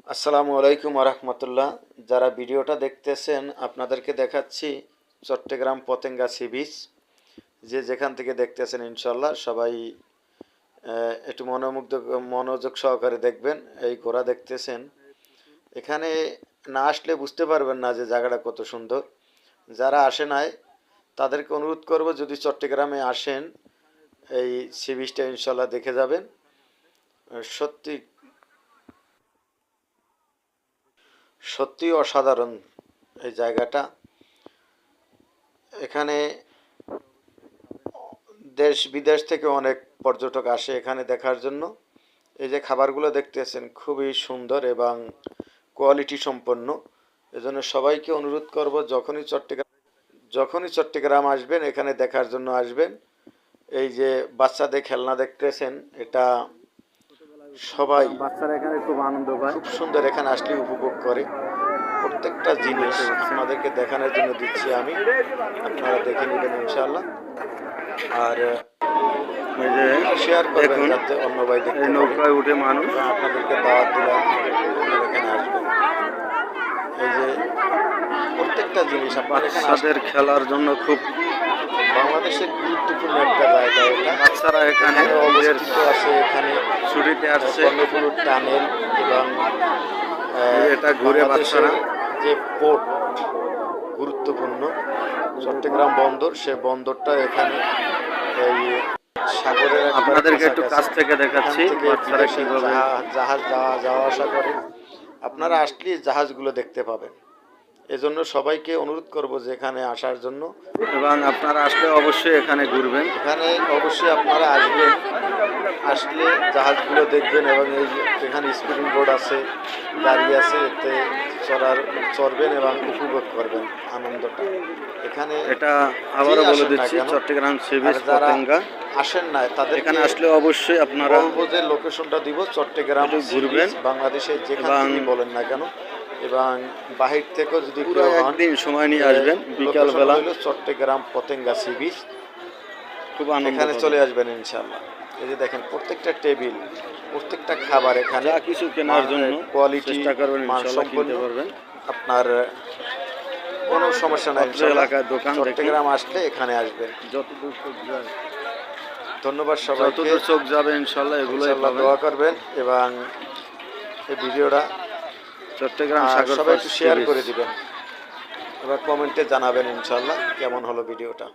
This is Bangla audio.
আসসালামু আলাইকুম রহমতুল্লাহ। যারা ভিডিওটা দেখতেছেন আপনাদেরকে দেখাচ্ছি চট্টগ্রাম পতেঙ্গা সি বিচ। যে যেখান থেকে দেখতেছেন ইনশাল্লাহ সবাই একটু মনোযোগ সহকারে দেখবেন। এই ঘোড়া দেখতেছেন, এখানে না আসলে বুঝতে পারবেন না যে জায়গাটা কত সুন্দর। যারা আসে নাই তাদেরকে অনুরোধ করব, যদি চট্টগ্রামে আসেন এই সি বিচটা ইনশাল্লাহ দেখে যাবেন। সত্যি সত্যি অসাধারণ এই জায়গাটা। এখানে দেশ বিদেশ থেকে অনেক পর্যটক আসে এখানে দেখার জন্য। এই যে খাবারগুলো দেখতেছেন খুবই সুন্দর এবং কোয়ালিটি সম্পন্ন। এজন্য সবাইকে অনুরোধ করব, যখনই চট্টগ্রাম আসবেন এখানে দেখার জন্য আসবেন। এই যে বাচ্চাদের খেলনা দেখতেছেন, এটা সবাই বাচ্চারা এখানে খুব আনন্দ পায়, খুব সুন্দর এখানে আসলে উপভোগ করে। প্রত্যেকটা জিনিস আপনাদেরকে দেখানোর জন্য দিচ্ছি আমি, আপনারা দেখে নেবেন ইনশাআল্লাহ। আর এই যে শেয়ার করবেন দেখুন, যাতে অন্য ভাই দেখতে এই নৌকায় উঠে মানুষ। আপনাদেরকে দাওয়াত দিলাম, আপনারা এখানে আসবেন। এই যে প্রত্যেকটা জিনিস আপনার এখানে বাচ্চাদের খেলার জন্য খুব বাংলাদেশের গুরুত্বপূর্ণ একটা জায়গা এটা। বাচ্চারা এখানে অবস্থিত আছে, এখানে ছুটিতে আসছে। কর্ণফুলী টানেল এবং এটা ঘুরে বাচ্চারা যে পোর্ট গুরুত্বপূর্ণ চট্টগ্রাম বন্দর, সে বন্দরটা এখানে এই সাগরের আপনাদেরকে একটু কাছ থেকে দেখাচ্ছি বাচ্চারা কিভাবে জাহাজ যাওয়া আসা করে। আপনারা আসলে জাহাজগুলো দেখতে পাবেন। এজন্য সবাইকে অনুরোধ করব যে এখানে আসার জন্য, এবং আপনারা আসলে অবশ্যই এখানে ঘুরবেন। এখানে অবশ্যই আপনারা আসবেন, আসলে জাহাজগুলো দেখবেন এবং এই এখানে স্পিডিং বোর্ড আছে, গাড়ি আছে, এতে চড়বেন এবং উপভোগ করবেন আনন্দটা। এখানে এটা আবারও বলে দিচ্ছি, চট্টগ্রাম সি বিচ পতেঙ্গা। আসেন না তাদের এখানে আসলে অবশ্যই আপনারা বলবো যে লোকেশনটা দিব, চট্টগ্রাম ঘুরবেন, বাংলাদেশে যেখানে বলেন না কেন, এবং বাহির থেকেও যদি পুরো একদিন সময় নিয়ে আসবেন। বিকালবেলা চট্টগ্রাম পতেঙ্গা সি বিচ, খুব আনন্দ এখানে চলে আসবেন ইনশাআল্লাহ। এই যে দেখেন প্রত্যেকটা টেবিল, প্রত্যেকটা খাবার এখানে যা কিছু কেনার জন্য কোয়ালিটি চেষ্টা করবেন ইনশাআল্লাহ কিনতে পারবেন। আপনার কোনো সমস্যা নাই। এলাকার দোকান চট্টগ্রাম আসলে এখানে আসবেন। যতদূর চোখ যায়, ধন্যবাদ সবাইকে। যতদূর চোখ যাবে ইনশাআল্লাহ এগুলোই পাবেন। দোয়া করবেন এবং এই ভিডিওটা চট্টগ্রাম সাগর সবাই একটু শেয়ার করে দিবেন, এবার কমেন্টে জানাবেন ইনশাআল্লাহ কেমন হলো ভিডিওটা।